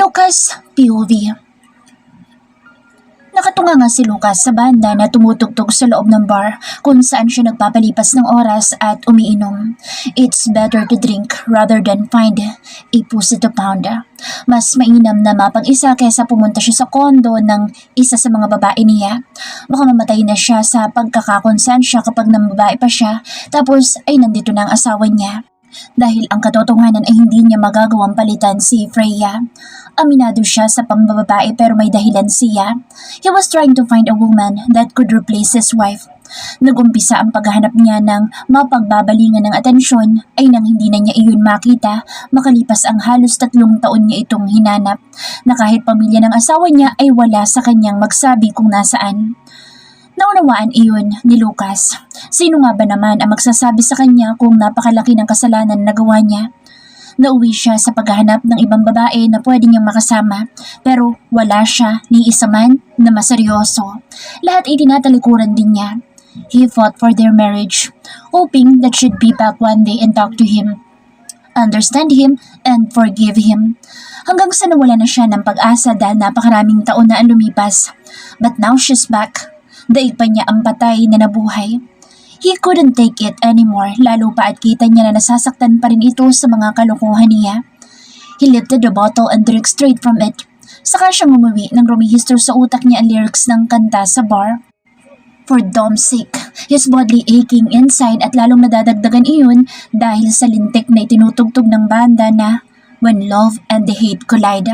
Lucas POV. Nakatunga nga si Lucas sa banda na tumutugtog sa loob ng bar kung saan siya nagpapalipas ng oras at umiinom. It's better to drink rather than find a pussy to pound. Mas mainam na mapag-isa kaysa pumunta siya sa kondo ng isa sa mga babae niya. Baka mamatay na siya sa pagkakakonsensya kapag nambabae pa siya tapos ay nandito na ang asawa niya. Dahil ang katotohanan ay hindi niya magagawang palitan si Freya. Aminado siya sa pambababae pero may dahilan siya. He was trying to find a woman that could replace his wife. Nagumpisa ang paghahanap niya ng mapagbabalingan ng atensyon ay nang hindi na niya iyon makita makalipas ang halos 3 taon niya itong hinanap na kahit pamilya ng asawa niya ay wala sa kanyang magsabi kung nasaan. Naunawaan iyon ni Lucas. Sino nga ba naman ang magsasabi sa kanya kung napakalaki ng kasalanan na nagawa niya? Nauwi siya sa paghahanap ng ibang babae na pwede niyang makasama pero wala siya ni isa man na maseryoso. Lahat ay tinatalikuran din niya. He fought for their marriage, hoping that she'd be back one day and talk to him, understand him, and forgive him. Hanggang sa nawala na siya ng pag-asa dahil napakaraming taon na ang lumipas. But now she's back. Daig pa niya ang patay na nabuhay. He couldn't take it anymore, lalo pa at kita niya na nasasaktan pa rin ito sa mga kalokohan niya. He lifted the bottle and drank straight from it. Saka siyang umuwi nang rumihistro sa utak niya ang lyrics ng kanta sa bar. For Dom's sake, his body aching inside at lalong nadadagdagan iyon dahil sa lintik na itinutugtog ng banda na When Love and the Hate Collide.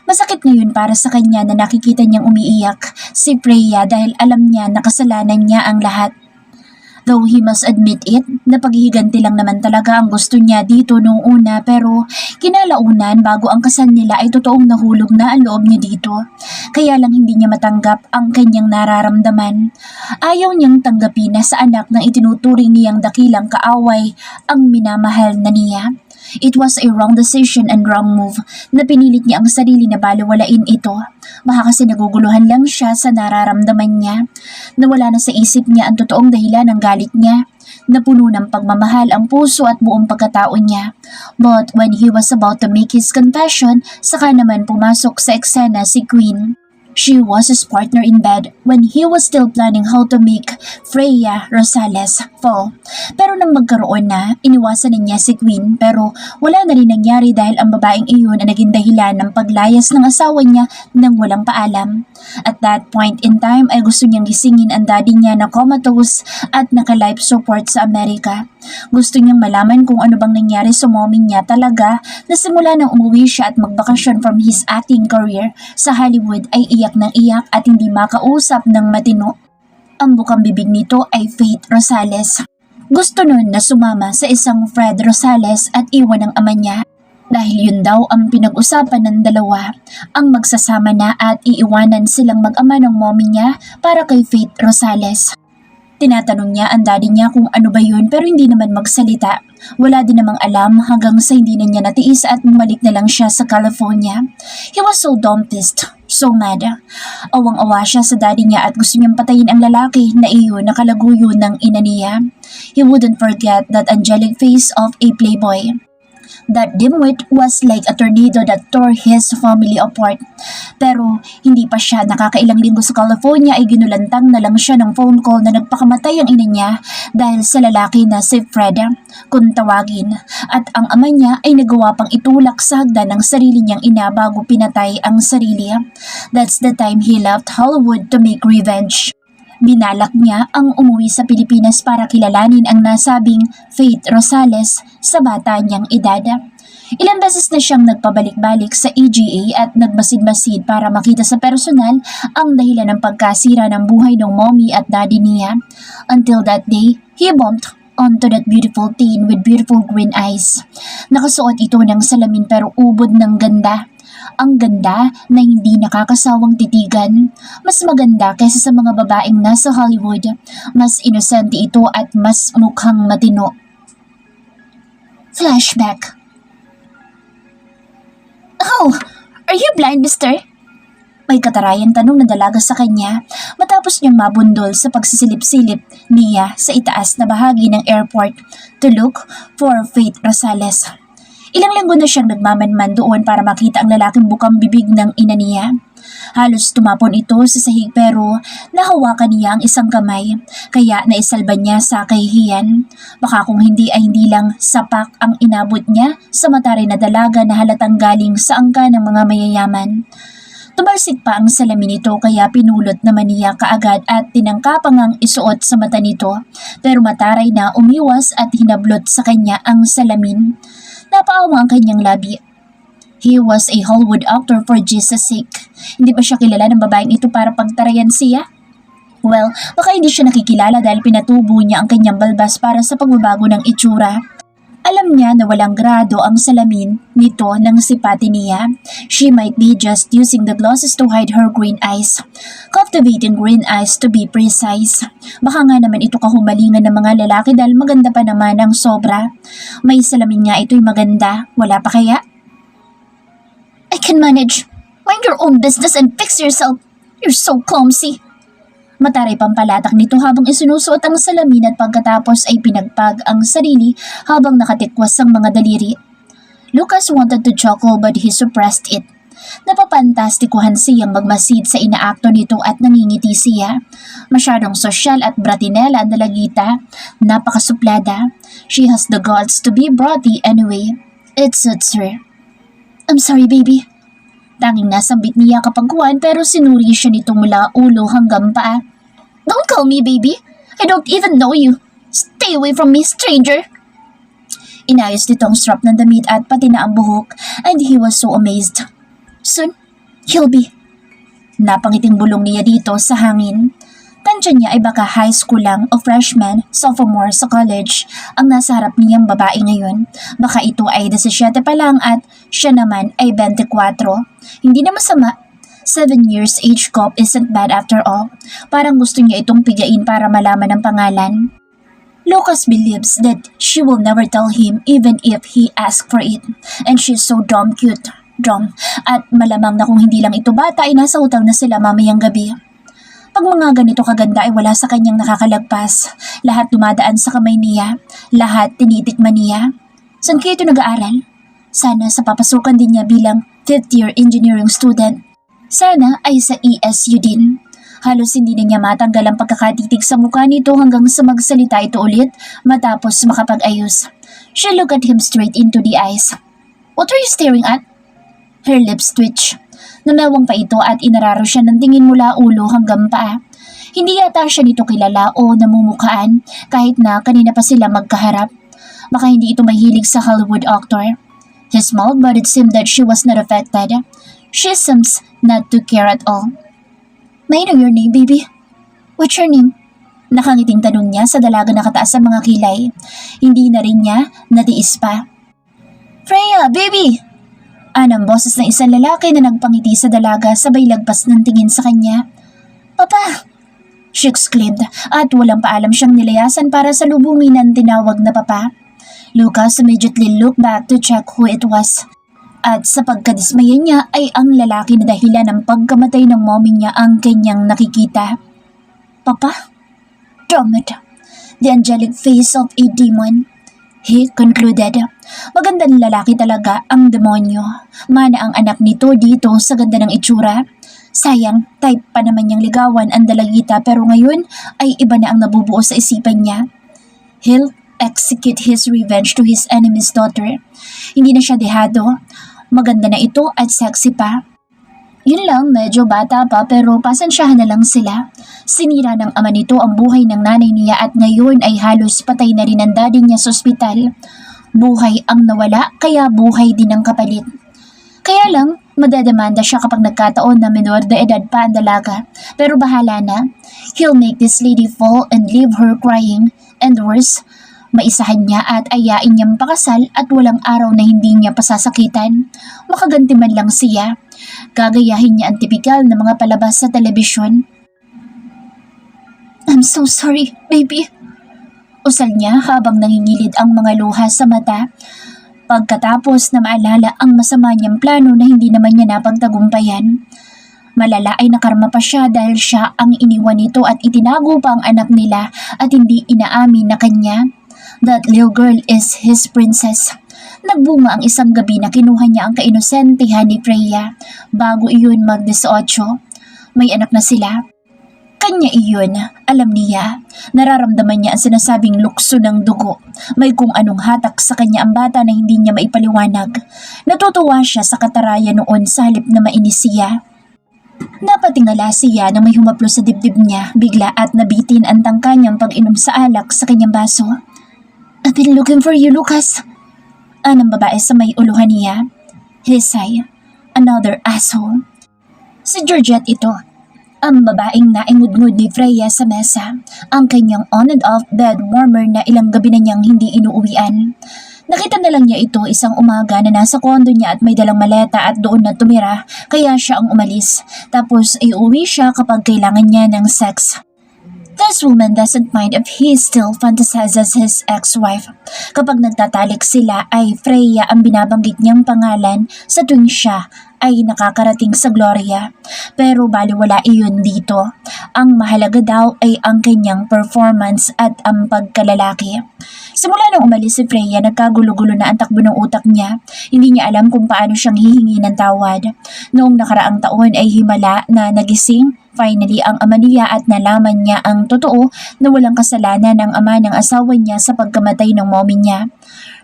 Masakit ngayon para sa kanya na nakikita niyang umiiyak si Freya dahil alam niya na kasalanan niya ang lahat. Though he must admit it, na paghihiganti lang naman talaga ang gusto niya dito noong una pero kinalaunan bago ang kasal nila ay totoong nahulog na ang loob niya dito. Kaya lang hindi niya matanggap ang kanyang nararamdaman. Ayaw niyang tanggapin na sa anak ng itinuturing niyang dakilang kaaway ang minamahal na niya. It was a wrong decision and wrong move na pinilit niya ang sarili na baliwalain ito. Baka kasi naguguluhan lang siya sa nararamdaman niya. Nawala na sa isip niya ang totoong dahilan ng galit niya. Napuno ng pagmamahal ang puso at buong pagkatao niya. But when he was about to make his confession, saka naman pumasok sa eksena si Queen. She was his partner in bed when he was still planning how to make Freya Rosales fall. Pero nang magkaroon na, iniwasan na niya si Queen pero wala na rin nangyari dahil ang babaeng iyon ay naging dahilan ng paglayas ng asawa niya nang walang paalam. At that point in time ay gusto niyang gisingin ang daddy niya na comatose at naka-life support sa Amerika. Gusto niyang malaman kung ano bang nangyari sa mommy niya talaga na simula nang umuwi siya at magbakasyon from his acting career sa Hollywood ay iyak ng iyak at hindi makausap ng matino. Ang bukang bibig nito ay Faith Rosales. Gusto nun na sumama sa isang Fred Rosales at iwan ang ama niya. Dahil yun daw ang pinag-usapan ng dalawa, ang magsasama na at iiwanan silang mag-ama ng mommy niya para kay Faith Rosales. Tinatanong niya ang daddy niya kung ano ba yun pero hindi naman magsalita. Wala din namang alam hanggang sa hindi na niya natiis at bumalik na lang siya sa California. He was so dumbest, so mad. Awang-awa siya sa daddy niya at gusto niyang patayin ang lalaki na iyon na kalaguyo ng ina niya. He wouldn't forget that angelic face of a playboy. That dimwit was like a tornado that tore his family apart. Pero hindi pa siya nakakailang linggo sa California ay ginulantang na lang siya ng phone call na nagpakamatay ang ina niya dahil sa lalaki na si Fred kung tawagin. At ang ama niya ay nagawa pang itulak sa hagdan ng sarili niyang ina bago pinatay ang sarili. That's the time he left Hollywood to make revenge. Binalak niya ang umuwi sa Pilipinas para kilalanin ang nasabing Faith Rosales sa bata niyang edad. Ilang beses na siyang nagpabalik-balik sa EGA at nagmasid-masid para makita sa personal ang dahilan ng pagkasira ng buhay ng mommy at daddy niya. Until that day, he bumped onto that beautiful teen with beautiful green eyes. Nakasuot ito ng salamin pero ubod ng ganda. Ang ganda na hindi nakakasawang titigan. Mas maganda kaysa sa mga babaeng nasa Hollywood. Mas inosente ito at mas mukhang matino. Flashback. Oh, are you blind, mister? May katarayang tanong na dalaga sa kanya matapos niyang mabundol sa pagsisilip-silip niya sa itaas na bahagi ng airport to look for Faith Rosales. Ilang linggo na siyang nagmamanman doon para makita ang lalaking bukang bibig ng ina niya. Halos tumapon ito sa sahig pero nahawakan niya ang isang kamay kaya naisalba niya sa kahihiyan. Baka kung hindi ay hindi lang sapak ang inabot niya sa mata rin na dalaga na halatang galing sa angka ng mga mayayaman. Tumalsik pa ang salamin nito kaya pinulot naman niya kaagad at tinangkapang ang isuot sa mata nito pero mataray na umiwas at hinablot sa kanya ang salamin. Napaawa ang kanyang labi. He was a Hollywood actor for Jesus' sake. Hindi ba siya kilala ng babaeng ito para pagtarayan siya? Well, baka hindi siya nakikilala dahil pinatubo niya ang kanyang balbas para sa pagbabago ng itsura. Alam niya na walang grado ang salamin nito ng sipati niya. She might be just using the glosses to hide her green eyes. Cultivating green eyes to be precise. Baka nga naman ito kahumalingan ng mga lalaki dahil maganda pa naman ang sobra. May salamin nga ito'y maganda. Wala pa kaya? I can manage. Mind your own business and fix yourself. You're so clumsy. Mataray pampalatak nito habang isinusuot ang salamin at pagkatapos ay pinagpag ang sarili habang nakatikwas ang mga daliri. Lucas wanted to chuckle but he suppressed it. Napapantastikuhan siyang magmasid sa inaakto nito at nangingiti siya. Masyadong sosyal at bratinela ang dalagita. Napakasuplada. She has the guts to be bratty anyway. It suits her. I'm sorry, baby. Tanging nasambit niya kapag kuwan pero sinuri siya nito mula ulo hanggang paa. Don't call me baby. I don't even know you. Stay away from me, stranger. Inayos nito ang strap ng damit at pati na ang buhok and he was so amazed. Soon, he'll be. Napangiting bulong niya dito sa hangin. Tansya niya ay baka high school lang o freshman, sophomore sa college ang nasa harap niyang babae ngayon. Baka ito ay 17 pa lang at siya naman ay 24. Hindi na masama. 7 years age gap isn't bad after all. Parang gusto niya itong pigain para malaman ang pangalan. Lucas believes that she will never tell him even if he asks for it. And she's so damn cute. Dumb. At malamang na kung hindi lang ito bata ay nasa utang na sila mamayang gabi. Pag mga ganito kaganda ay wala sa kanyang nakakalagpas. Lahat dumadaan sa kamay niya. Lahat tinitikman niya. Saan kayo ito nag-aaral? Sana sa papasukan din niya bilang 5th year engineering student. Sana ay sa ESU din. Halos hindi na niya matanggal ang pagkakatitig sa mukha nito hanggang sa magsalita ito ulit matapos makapag-ayos. She looked at him straight into the eyes. What are you staring at? Her lips twitched. Namewang pa ito at inararo siya ng tingin mula ulo hanggang paa. Hindi yata siya nito kilala o namumukhaan kahit na kanina pa sila magkaharap. Baka hindi ito mahilig sa Hollywood actor. He smiled but it seemed that she was not affected. She seems not to care at all. May I know your name, baby? What's your name? Nakangiting tanong niya sa dalaga na kataas sa mga kilay. Hindi na rin niya natiis pa. Freya, baby! Anang boses ng isang lalaki na nagpangiti sa dalaga sabay lagpas ng tingin sa kanya. Papa! She exclaimed at walang paalam siyang nilayasan para sa lubungin ng tinawag na papa. Lucas immediately looked back to check who it was. At sa pagkadismaya niya ay ang lalaki na dahilan ng pagkamatay ng mommy niya ang kanyang nakikita. Papa? Damn it! The angelic face of a demon. He concluded. Magandang lalaki talaga ang demonyo. Mana ang anak nito dito sa ganda ng itsura. Sayang, type pa naman niyang ligawan ang dalagita pero ngayon ay iba na ang nabubuo sa isipan niya. He'll execute his revenge to his enemy's daughter. Hindi na siya dehado. Maganda na ito at sexy pa. Yun lang, medyo bata pa pero pasensyahan na lang sila. Sinira ng ama nito ang buhay ng nanay niya at ngayon ay halos patay na rin ang daddy niya sa ospital. Buhay ang nawala kaya buhay din ang kapalit. Kaya lang, madademanda siya kapag nagkataon na menor de edad pa ang dalaga. Pero bahala na. He'll make this lady fall and leave her crying. And worse, maisahan niya at ayain niyang pakasal at walang araw na hindi niya pasasakitan. Makaganti man lang siya. Gagayahin niya ang tipikal na mga palabas sa telebisyon. I'm so sorry, baby. Usal niya habang nangingilid ang mga luha sa mata. Pagkatapos na maalala ang masama niyang plano na hindi naman niya napagtagumpayan. Malala ay nakarma pa siya dahil siya ang iniwan nito at itinago pa ang anak nila at hindi inaamin na kanya. That little girl is his princess. Nagbunga ang isang gabi na kinuha niya ang kainosentehan ni Freya bago iyon mag-18. May anak na sila. Kanya iyon, alam niya. Nararamdaman niya ang sinasabing lukso ng dugo. May kung anong hatak sa kanya ang bata na hindi niya maipaliwanag. Natutuwa siya sa katarayan noon sa halip na mainis siya. Napatingala siya na may humaplo sa dibdib niya bigla at nabitin ang tangka niyang pag-inom sa alak sa kanyang baso. "I've been looking for you, Lucas." Anang babae sa may uluhan niya. Hisay, "Another asshole." Si Georgette ito. Ang babaeng naingudngud ni Freya sa mesa, ang kanyang on and off bed warmer na ilang gabi na niyang hindi inuuwian. Nakita na lang niya ito isang umaga na nasa kondo niya at may dalang maleta at doon na tumira, kaya siya ang umalis. Tapos ay uwi siya kapag kailangan niya ng sex. This woman doesn't mind if he still fantasizes his ex-wife. Kapag nagtatalik sila ay Freya ang binabanggit niyang pangalan sa tuwing siya ay nakakarating sa Gloria. Pero baliwala iyon dito. Ang mahalaga daw ay ang kanyang performance at ang pagkalalaki. Simula nang umalis si Freya, nagkagulo-gulo na ang takbo ng utak niya. Hindi niya alam kung paano siyang hihingi ng tawad. Noong nakaraang taon ay himala na nagising finally ang ama niya at nalaman niya ang totoo na walang kasalanan ng ama ng asawa niya sa pagkamatay ng mommy niya.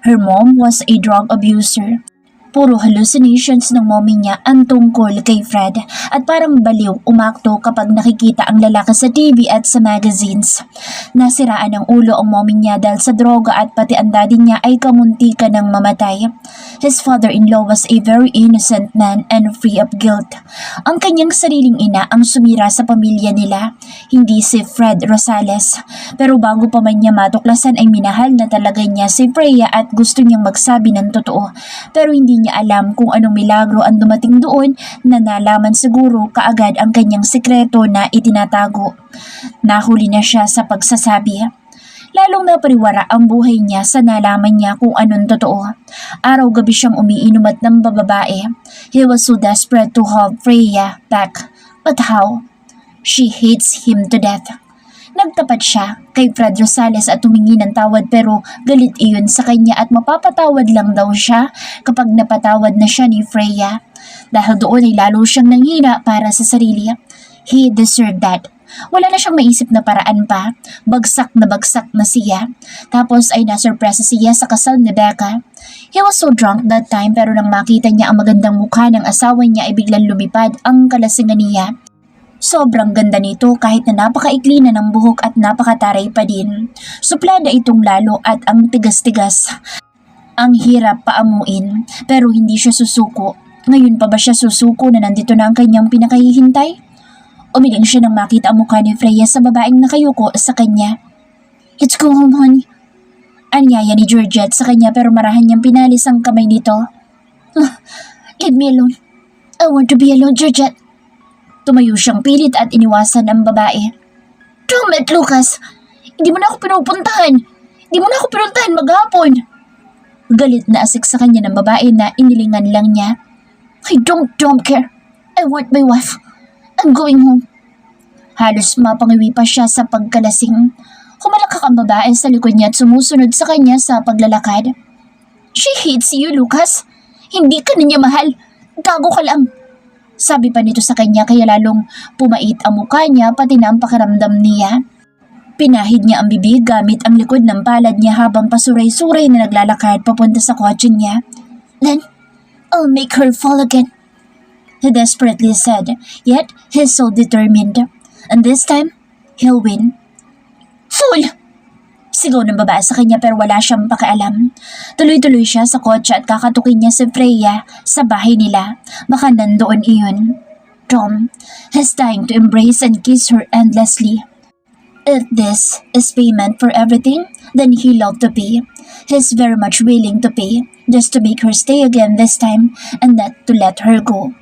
Her mom was a drug abuser. Puro hallucinations ng mommy niya ang tungkol kay Fred at parang baliw umakto kapag nakikita ang lalaki sa TV at sa magazines. Nasiraan ng ulo ang mommy niya dahil sa droga at pati ang daddy niya ay kamuntikan ng mamatay. His father-in-law was a very innocent man and free of guilt. Ang kanyang sariling ina ang sumira sa pamilya nila, hindi si Fred Rosales. Pero bago pa man niya matuklasan ay minahal na talaga niya si Freya at gusto niyang magsabi ng totoo. Pero hindi niya alam kung anong milagro ang dumating doon na nalaman siguro kaagad ang kanyang sikreto na itinatago. Nahuli na siya sa pagsasabi. Lalong napariwara ang buhay niya sa nalaman niya kung anong totoo. Araw-gabi siyang umiinom at ng bababae. He was so desperate to have Freya back. But how? She hates him to death. Nagtapat siya kay Fred Rosales at humingi ng tawad pero galit iyon sa kanya at mapapatawad lang daw siya kapag napatawad na siya ni Freya. Dahil doon ay lalo siyang nanghina para sa sarili. He deserved that. Wala na siyang maisip na paraan pa. Bagsak na siya. Tapos ay nasurpresa siya sa kasal ni Becca. He was so drunk that time pero nang makita niya ang magandang mukha ng asawa niya ay biglang lumipad ang kalasingan niya. Sobrang ganda nito kahit na napakaikli na ng buhok at napakataray pa din. Suplada itong lalo at ang tigas-tigas. Ang hirap paamuin pero hindi siya susuko. Ngayon pa ba siya susuko na nandito na ang kanyang pinakahihintay? Umiling siya nang makita ang mukha ni Freya sa babaeng nakayuko sa kanya. "Let's go home, honey." Anyaya ni Georgette sa kanya pero marahan niyang pinalis ang kamay nito. "Leave me alone. I want to be alone, Georgette." Tumayo siyang pilit at iniwasan ang babae. "Damn it, Lucas! Hindi mo na ako pinupuntahan! Hindi mo na ako pinuntahan maghapon!" Galit na asik sa kanya ng babae na inilingan lang niya. "I don't care. I want my wife. I'm going home." Halos mapangiwi pa siya sa pagkalasing. Humalakak ang babae sa likod niya at sumusunod sa kanya sa paglalakad. "She hates you, Lucas. Hindi ka na niya mahal. Gago ka lang." Sabi pa nito sa kanya kaya lalong pumait ang mukha niya pati na ang pakiramdam niya. Pinahid niya ang bibig gamit ang likod ng palad niya habang pasuray-suray na naglalakad papunta sa kotse niya. "Then, I'll make her fall again," he desperately said, yet he's so determined. And this time, he'll win. "Fool!" Sigaw ng babae sa kanya pero wala siyang pakialam. Tuloy-tuloy siya sa kotse at kakatukin niya si Freya sa bahay nila. Baka nandoon iyon. Tom, he's dying to embrace and kiss her endlessly. If this is payment for everything, then he'll love to pay. He's very much willing to pay just to make her stay again this time and not to let her go.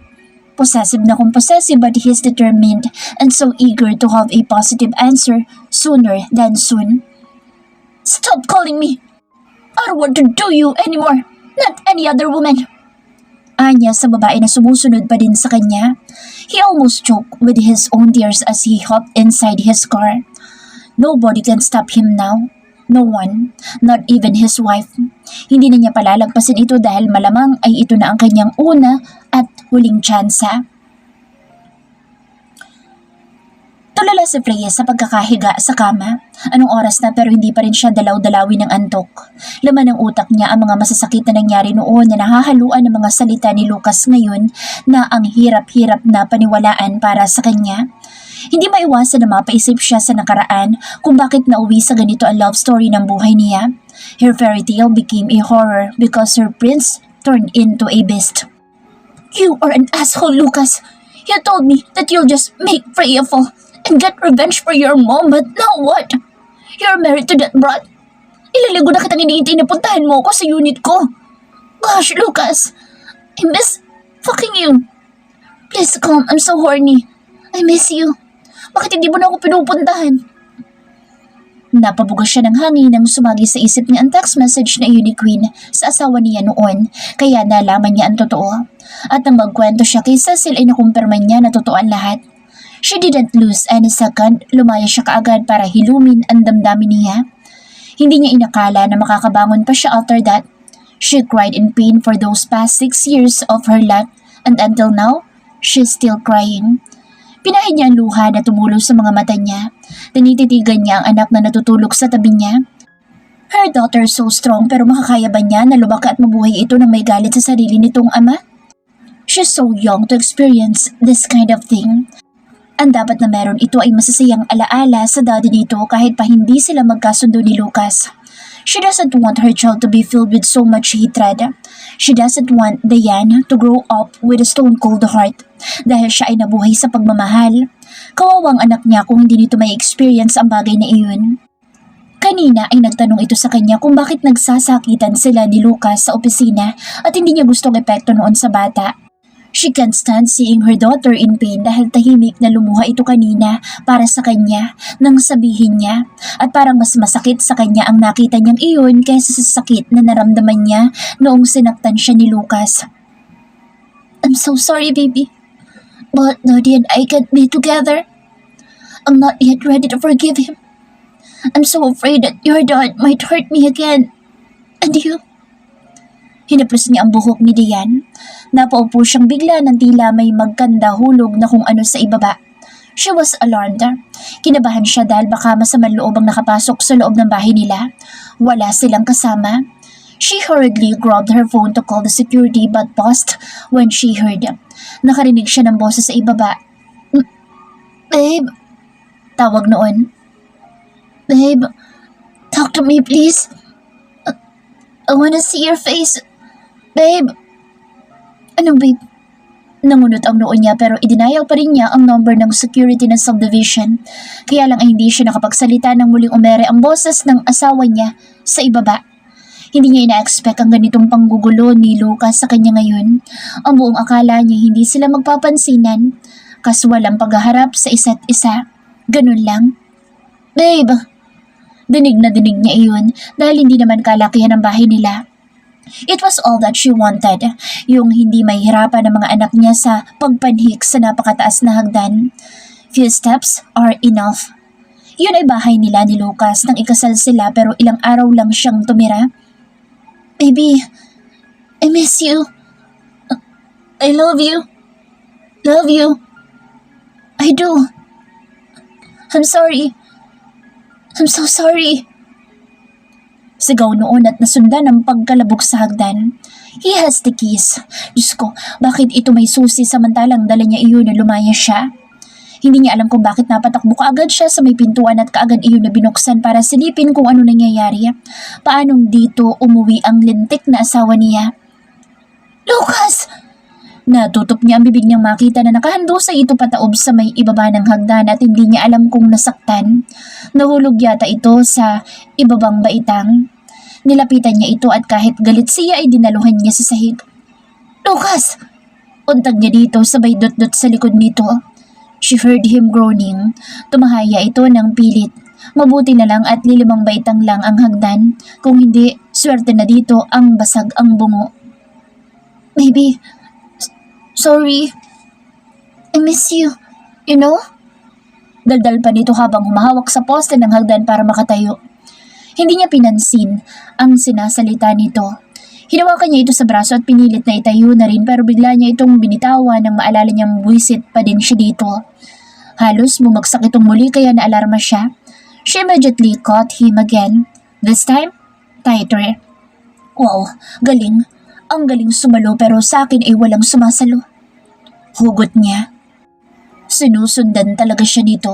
Possessive na kung possessive but he's determined and so eager to have a positive answer sooner than soon. "Stop calling me! I don't want to do you anymore! Not any other woman!" Anya sa babae na sumusunod pa din sa kanya. He almost choked with his own tears as he hopped inside his car. Nobody can stop him now. No one, not even his wife. Hindi na niya palalagpasin ito dahil malamang ay ito na ang kanyang una at huling tsansa. Tulala si Freya sa pagkakahiga sa kama. Anong oras na pero hindi pa rin siya dalaw-dalawin ng antok. Laman ng utak niya ang mga masasakit na nangyari noon na nahahaluan ng mga salita ni Lucas ngayon na ang hirap-hirap na paniwalaan para sa kanya. Hindi maiwasan na mapaisip siya sa nakaraan kung bakit nauwi sa ganito ang love story ng buhay niya. Her fairy tale became a horror because her prince turned into a beast. You are an asshole, Lucas. You told me that you'll just make Freya fall and get revenge for your mom, but now what? You're married to that brat? Ililigo na kitang iniintay na puntahan mo ako sa unit ko. Gosh, Lucas, I miss fucking you. Please come, I'm so horny. I miss you. Bakit hindi mo na ako pinupuntahan? Napabuga siya ng hangin nang sumagi sa isip niya ang text message na iyon ni Queen sa asawa niya noon, kaya nalaman niya ang totoo. At nang magkwento siya kay Cecil ay nakumpirma niya na totoo ang lahat. She didn't lose any second, lumaya siya kaagad para hilumin ang damdamin niya. Hindi niya inakala na makakabangon pa siya after that. She cried in pain for those past 6 years of her life and until now, she's still crying. Pinahid niya ang luha na tumulo sa mga mata niya. Tinititigan niya ang anak na natutulog sa tabi niya. Her daughter so strong pero makakaya ba niya na lumaki at mabuhay ito nang may galit sa sarili nitong ama? She's so young to experience this kind of thing. Ang dapat na meron ito ay masasayang alaala sa daddy nito kahit pa hindi sila magkasundo ni Lucas. She doesn't want her child to be filled with so much hatred. She doesn't want Diane to grow up with a stone-cold heart dahil siya ay nabuhay sa pagmamahal. Kawawang anak niya kung hindi nito may experience ang bagay na iyon. Kanina ay nagtanong ito sa kanya kung bakit nagsasakitan sila ni Lucas sa opisina at hindi niya gustong epekto noon sa bata. She can't stand seeing her daughter in pain dahil tahimik na lumuha ito kanina para sa kanya nang sabihin niya at parang mas masakit sa kanya ang nakita niyang iyon kaysa sa sakit na naramdaman niya noong sinaktan siya ni Lucas. I'm so sorry, baby. But Daddy and I can't be together. I'm not yet ready to forgive him. I'm so afraid that your dad might hurt me again. And you? Hinaplos niya ang buhok ni Diane. Napaupo siyang bigla ng tila may magkandahulog na kung ano sa ibaba. She was alarmed. Kinabahan siya dahil baka masamang loob ang nakapasok sa loob ng bahay nila. Wala silang kasama. She hurriedly grabbed her phone to call the security but paused when she heard. Nakarinig siya ng boses sa ibaba. Babe, tawag noon. Babe, talk to me please. I wanna see your face. Babe. Anong babe? Nangunot ang noo niya pero idinayaw pa rin niya ang number ng security ng subdivision. Kaya lang ay hindi siya nakapagsalita nang muling umere ang boses ng asawa niya sa ibaba. Hindi niya ina-expect ang ganitong panggugulo ni Lucas sa kanya ngayon. Ang buong akala niya hindi sila magpapansinan. Kaswalang paghaharap sa isa't isa. Ganun lang. Babe! Dinig na dinig niya iyon dahil hindi naman kalakihan ang bahay nila. It was all that she wanted, yung hindi mahihirapan ng mga anak niya sa pagpanhik sa napakataas na hagdan. Few steps are enough. Yun ay bahay nila ni Lucas nang ikasal sila pero ilang araw lang siyang tumira. Baby, I miss you. I love you. Love you. I do. I'm sorry. I'm so sorry. Sigaw noon at nasundan ang pagkalabog sa hagdan. He has the keys. Diyos ko, bakit ito may susi samantalang dala niya iyon na lumaya siya? Hindi niya alam kung bakit napatakbo kaagad siya sa may pintuan at kaagad iyon na binuksan para silipin kung ano nangyayari. Paanong dito umuwi ang lintik na asawa niya? Lucas! Natutup niya ang bibig niyang makita na nakahandusay ito pataob sa may ibaba ng hagdan at hindi niya alam kung nasaktan. Nahulog yata ito sa ibabang baitang. Nilapitan niya ito at kahit galit siya ay dinaluhan niya sa sahig. Lucas! Untag niya dito sabay dot-dot sa likod nito. She heard him groaning. Tumahaya ito ng pilit. Mabuti na lang at lilimang baitang lang ang hagdan. Kung hindi, swerte na dito ang basag ang bungo. Baby, sorry. I miss you. You know? Daldal pa nito habang humahawak sa poste ng hagdan para makatayo. Hindi niya pinansin ang sinasalita nito. Hinawakan niya ito sa braso at pinilit na itayo na rin pero bigla niya itong binitawan nang maalala niyang buwisit pa din siya dito. Halos bumagsak itong muli kaya naalarma siya. She immediately caught him again. This time, tighter. Wow, galing. Ang galing sumalo pero sa akin ay walang sumasalo. Hugot niya. Sinusundan talaga siya nito.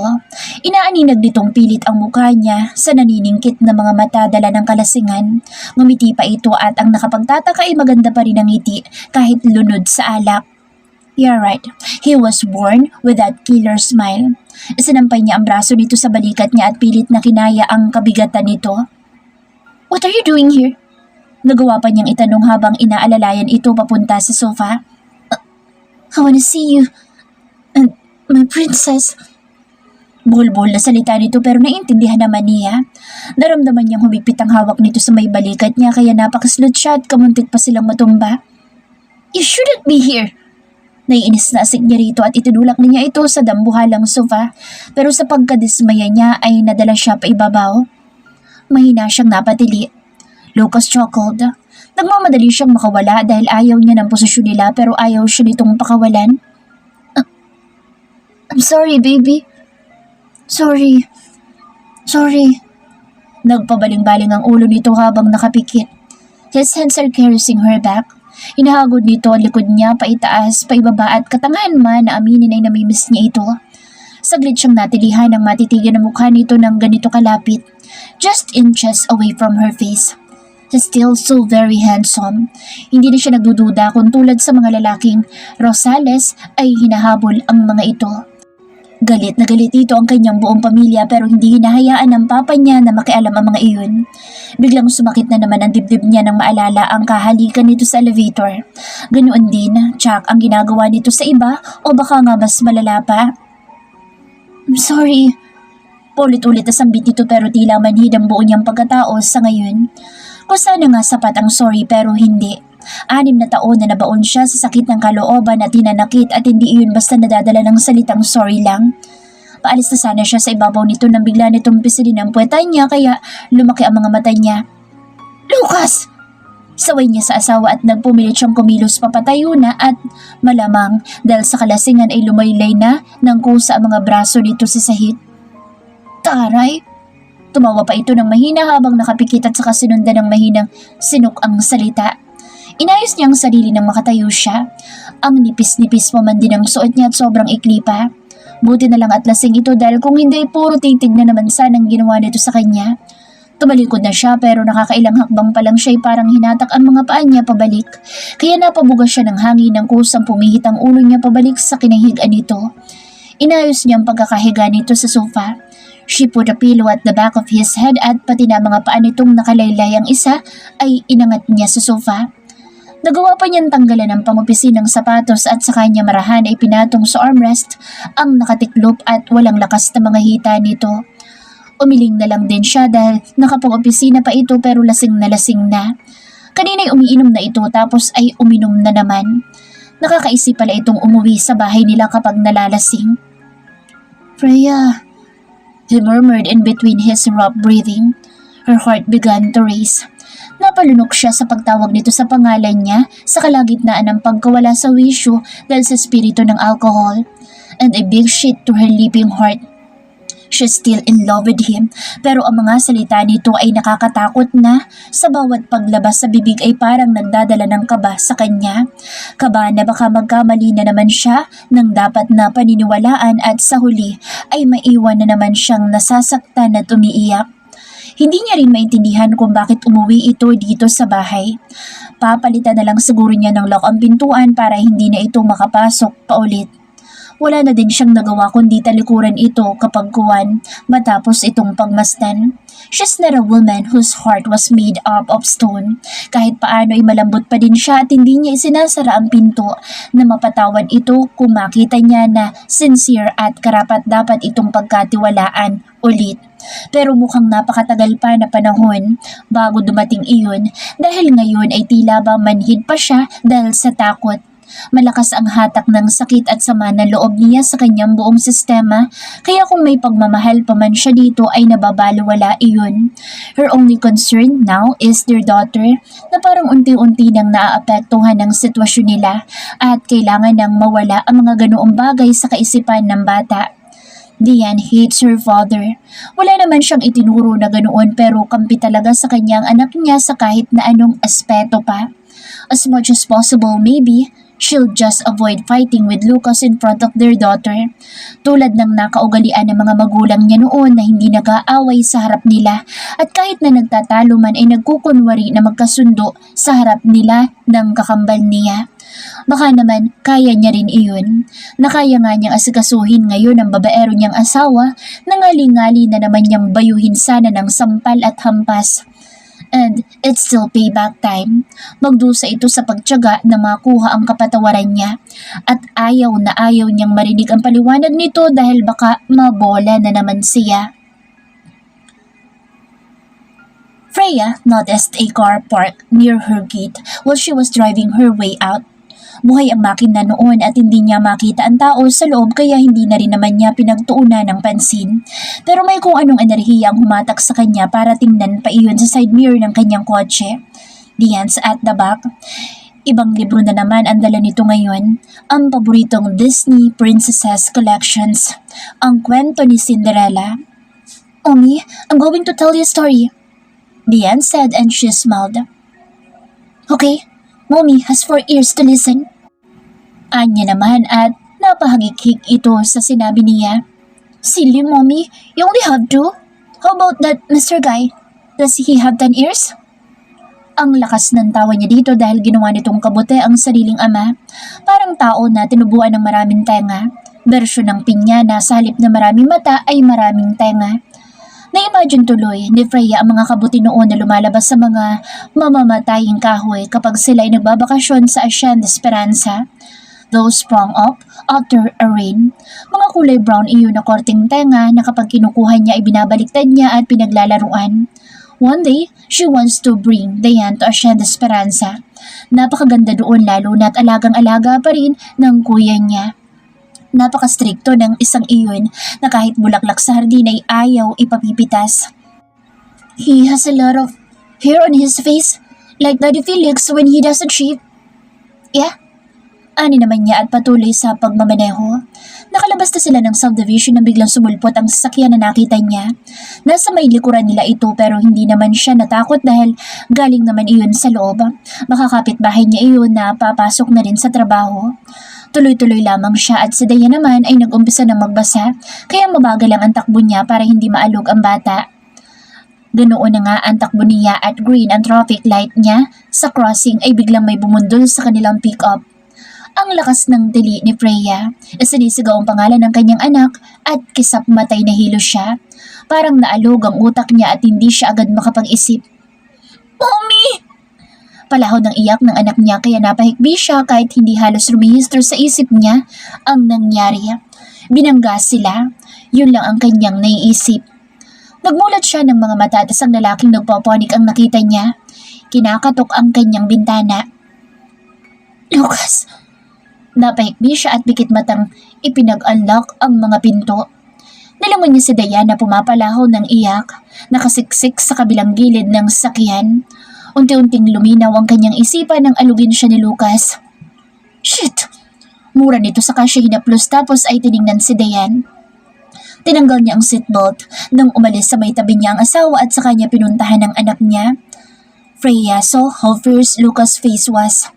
Inaaninag nitong pilit ang mukha niya sa naniningkit na mga mata dala ng kalasingan. Ngumiti pa ito at ang nakapagtataka ay maganda pa rin ang ngiti kahit lunod sa alak. You're right, he was born with that killer smile. Isinampay niya ang braso nito sa balikat niya at pilit na kinaya ang kabigatan nito. What are you doing here? Nagawa pa niyang itanong habang inaalalayan ito papunta sa sofa. I wanna see you. And my princess. Bulbul na salita nito pero naiintindihan naman niya. Naramdaman niyang humigpit ang hawak nito sa may balikat niya kaya napakaslot siya at kamuntik pa silang matumba. You shouldn't be here. Naiinis na asik niya rito at itinulak na niya ito sa dambuhalang sofa pero sa pagkadismaya niya ay nadala siya pa ibabaw. Mahina siyang napatili. Lucas chuckled. Nagmamadali siyang makawala dahil ayaw niya ng posisyon nila pero ayaw siya nitong pakawalan. I'm sorry, baby. Sorry. Nagpabaling-baling ang ulo nito habang nakapikit. His hands are caressing her back. Hinahagod nito ang likod niya paitaas, paibaba at katangahan man na aminin ay namimiss niya ito. Saglit siyang natilihan ang matitigan ng mukha nito ng ganito kalapit, just inches away from her face. He's still so very handsome. Hindi na siya nagdududa kung tulad sa mga lalaking Rosales ay hinahabol ang mga ito. Galit na galit dito ang kanyang buong pamilya pero hindi hinahayaan ng papa niya na makialam ang mga iyon. Biglang sumakit na naman ang dibdib niya nang maalala ang kahalikan nito sa elevator. Ganoon din, Chuck, ang ginagawa nito sa iba o baka nga mas malala pa. I'm sorry. Paulit-ulit na sambit nito pero tila manhid ang buo niyang pagkatao sa ngayon. Kung sana nga sapat ang sorry pero hindi. 6 na taon na nabaon siya sa sakit ng kalooban at hinanakit at hindi iyon basta nadadala ng salitang sorry lang. Paalis na sana siya sa ibabaw nito nang bigla nitong pisilin ang puweta niya kaya lumaki ang mga mata niya. Lucas! Saway niya sa asawa at nagpumilit siyang kumilos papatayo na at malamang dahil sa kalasingan ay lumaylay na ng kusa ang mga braso nito sa sahig. Taray! Tumawa pa ito ng mahina habang nakapikit at saka sinundan ng mahinang sinok ang salita. Inayos niya ang sarili nang makatayo siya. Ang nipis-nipis pa man din ang suot niya at sobrang ikli pa. Buti na lang at lasing ito dahil kung hindi puro titig na naman sana ang ginawa nito sa kanya. Tumalikod na siya pero nakakailang hakbang pa lang siya ay parang hinatak ang mga paa niya pabalik. Kaya napabuga siya ng hangin ng kusang pumihit ang ulo niya pabalik sa kinahigaan nito. Inayos niya ang pagkakahiga nito sa sofa. She put a pillow at the back of his head at pati na mga paa nitong nakalaylay ang isa ay inangat niya sa sofa. Nagawa pa niyang tanggalan ng pangupisin ng sapatos at sa kanya marahan ay pinatong sa armrest ang nakatiklop at walang lakas na mga hita nito. Umiling na lang din siya dahil nakapang-opisina pa ito pero lasing na lasing na. Kanina'y umiinom na ito tapos ay uminom na naman. Nakakaisip pala itong umuwi sa bahay nila kapag nalalasing. Freya, he murmured in between his rough breathing. Her heart began to race. Napalunok siya sa pagtawag nito sa pangalan niya sa kalagitnaan ng pagkawala sa wisyo dahil sa spirito ng alcohol. And a big shit to her leaping heart. She's still in love with him pero ang mga salita nito ay nakakatakot na sa bawat paglabas sa bibig ay parang nagdadala ng kaba sa kanya. Kaba na baka magkamali na naman siya ng dapat na paniniwalaan at sa huli ay maiwan na naman siyang nasasaktan at umiiyak. Hindi niya rin maintindihan kung bakit umuwi ito dito sa bahay. Papalitan na lang siguro niya ng lock ang pintuan para hindi na ito makapasok paulit. Wala na din siyang nagawa kundi talikuran ito kapag kuwan matapos itong pagmasdan. She's not a woman whose heart was made up of stone. Kahit paano ay malambot pa din siya at hindi niya isinasara ang pinto na mapatawad ito kung makita niya na sincere at karapat dapat itong pagkatiwalaan ulit. Pero mukhang napakatagal pa na panahon bago dumating iyon dahil ngayon ay tila ba manhid pa siya dahil sa takot. Malakas ang hatak ng sakit at sama ng loob niya sa kanyang buong sistema, kaya kung may pagmamahal pa man siya dito ay nababalewala iyon. Her only concern now is their daughter na parang unti-unti nang naaapektuhan ng sitwasyon nila at kailangan nang mawala ang mga ganoong bagay sa kaisipan ng bata. Diane hates her father. Wala naman siyang itinuro na ganoon pero kampi talaga sa kanyang anak niya sa kahit na anong aspeto pa. As much as possible, maybe, she'll just avoid fighting with Lucas in front of their daughter. Tulad ng nakaugalian ng mga magulang niya noon na hindi nag-aaway sa harap nila at kahit na nagtatalo man ay nagkukunwari na magkasundo sa harap nila ng kakambal niya. Baka naman kaya niya rin iyon. Nakaya nga niyang asikasuhin ngayon ang babaero niyang asawa na ngali-ngali na naman niyang bayuhin sana ng sampal at hampas. And it's still payback time. Magdusa ito sa pagtiyaga na makuha ang kapatawaran niya. At ayaw na ayaw niyang marinig ang paliwanag nito dahil baka mabola na naman siya. Freya noticed a car parked near her gate while she was driving her way out. Buhay ang makina noon at hindi niya makita ang tao sa loob kaya hindi na rin naman niya pinagtuunan ng pansin. Pero may kung anong enerhiya ang humatak sa kanya para tingnan pa iyon sa side mirror ng kanyang kotse. Diane's at the back. Ibang libro na naman ang dala nito ngayon. Ang paboritong Disney Princesses Collections. Ang kwento ni Cinderella. "Omi, I'm going to tell you a story," Diane said and she smiled. "Okay, Mommy has 4 ears to listen." Anya naman at napahagikik ito sa sinabi niya. "Silly, Mommy, you only have 2. How about that Mr. Guy? Does he have 10 ears? Ang lakas ng tawa niya dito dahil ginawa nitong kabote ang sariling ama. Parang tao na tinubuan ng maraming tenga. Bersyon ng pinya na sa halip na maraming mata ay maraming tenga. Na-imagine tuloy ni Freya ang mga kabuti noon na lumalabas sa mga mamamataying kahoy kapag sila ay nagbabakasyon sa Hacienda Esperanza. Those sprung up after a rain. Mga kulay brown iyon na korting tenga na kapag kinukuha niya ay binabaliktad niya at pinaglalaruan. One day, she wants to bring Diane to Hacienda Esperanza. Napakaganda doon lalo na't alagang-alaga pa rin ng kuya niya. Napaka-strikto ng isang iyon na kahit bulaklak sa hardin ay ayaw ipapipitas. "He has a lot of hair on his face, like Daddy Felix when he doesn't shave." "Yeah?" Ani naman niya at patuloy sa pagmamaneho. Nakalabas na sila ng subdivision nang biglang sumulpot ang sasakyan na nakita niya. Nasa may likuran nila ito pero hindi naman siya natakot dahil galing naman iyon sa loob. Makakapit-bahay niya iyon na papasok na rin sa trabaho. Tuloy-tuloy lamang siya at si Diane naman ay nag-umpisa na magbasa kaya mabagal lang ang takbo niya para hindi maalog ang bata. Ganoon na nga ang takbo niya at green ang traffic light niya sa crossing ay biglang may bumundol sa kanilang pick-up. Ang lakas ng tili ni Freya, isinisigaw ang pangalan ng kanyang anak at kisap matay na hilo siya. Parang naalog ang utak niya at hindi siya agad makapag-isip. "Mommy!" Palahod ng iyak ng anak niya kaya napahikbi siya kahit hindi halos rumihistro sa isip niya ang nangyari. Binangga sila, yun lang ang kanyang naiisip. Nagmulat siya ng mga mata at isang lalaking nagpapanik ang nakita niya. Kinakatok ang kanyang bintana. "Lucas!" Napahikbi siya at pikit matang ipinag-unlock ang mga pinto. Nalangon niya si Diane na pumapalaho ng iyak, nakasiksik sa kabilang gilid ng sakyan. Unti-unting luminaw ang kanyang isipan nang alugin siya ni Lucas. "Shit!" Mura nito sa siya hinaplos tapos ay tiningnan si Diane. Tinanggal niya ang seatbelt nang umalis sa may tabi niya ang asawa at sa kanya pinuntahan ng anak niya. Freya saw how fierce Lucas' face was.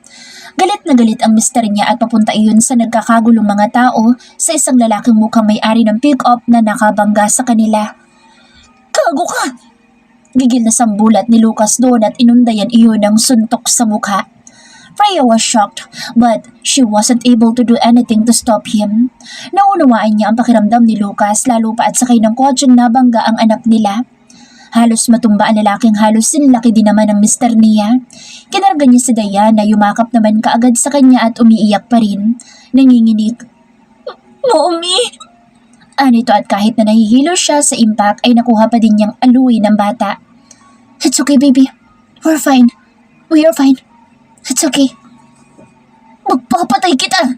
Galit na galit ang mister niya at papunta iyon sa nagkakagulong mga tao sa isang lalaking mukhang may-ari ng pick-up na nakabangga sa kanila. "Gago ka!" Gigil na sambulat ni Lucas doon at inundayan iyon ng suntok sa mukha. Freya was shocked but she wasn't able to do anything to stop him. Naunawaan niya ang pakiramdam ni Lucas lalo pa at sakay ng kotseng nabangga ang anak nila. Halos matumba ang lalaking halos sinlaki din naman ang mister niya. Kinarga niya si Diane na yumakap naman kaagad sa kanya at umiiyak pa rin. Nanginginig. "Mommy!" Anito at kahit na nahihilo siya sa impact ay nakuha pa din niyang aluin ng bata. "It's okay, baby. We're fine. We are fine. It's okay." Magpapatay kita!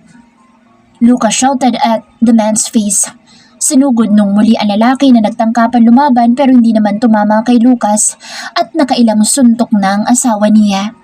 Lucas shouted at the man's face. Sinugod nung muli ang lalaki na nagtangkapan lumaban pero hindi naman tumama kay Lucas at nakailang suntok na ang asawa niya.